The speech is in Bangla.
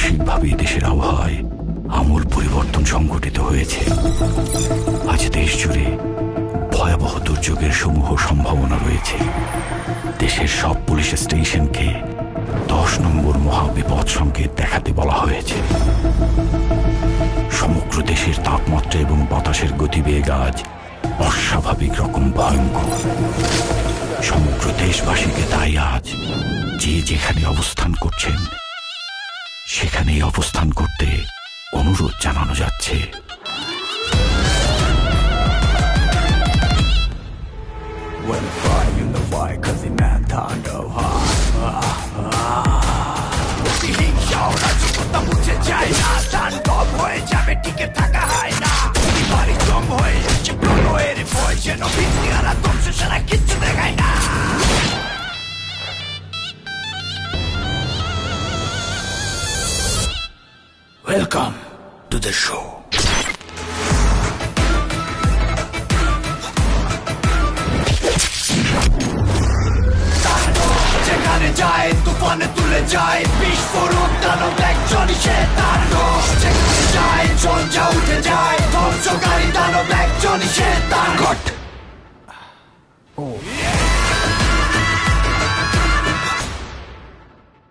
আকস্মিকভাবে দেশের আবহাওয়ায় আমূল পরিবর্তন সংঘটিত হয়েছে। আজ দেশ জুড়ে ভয়াবহ দুর্যোগের সমূহ সম্ভাবনা রয়েছে। দেশের সব পুলিশ স্টেশনকে 10 নম্বর মহাবিপদ সংকেত দেখাতে বলা হয়েছে। সমগ্র দেশের তাপমাত্রা এবং বাতাসের গতিবেগ আজ অস্বাভাবিক রকম ভয়ঙ্কর। সমগ্র দেশবাসীকে তাই আজ যে যেখানে অবস্থান করছেন সেখানেই অবস্থান করতে অনুরোধ জানানো যাচ্ছে। Welcome to the show. যেখানে যায় তুফানে তুলে যায় বিস্ফোরক দানব একজনই শয়তান। যেখানে যায় ঝঞ্ঝা উঠে যায় ধ্বংসকারী দানব একজনই শয়তান।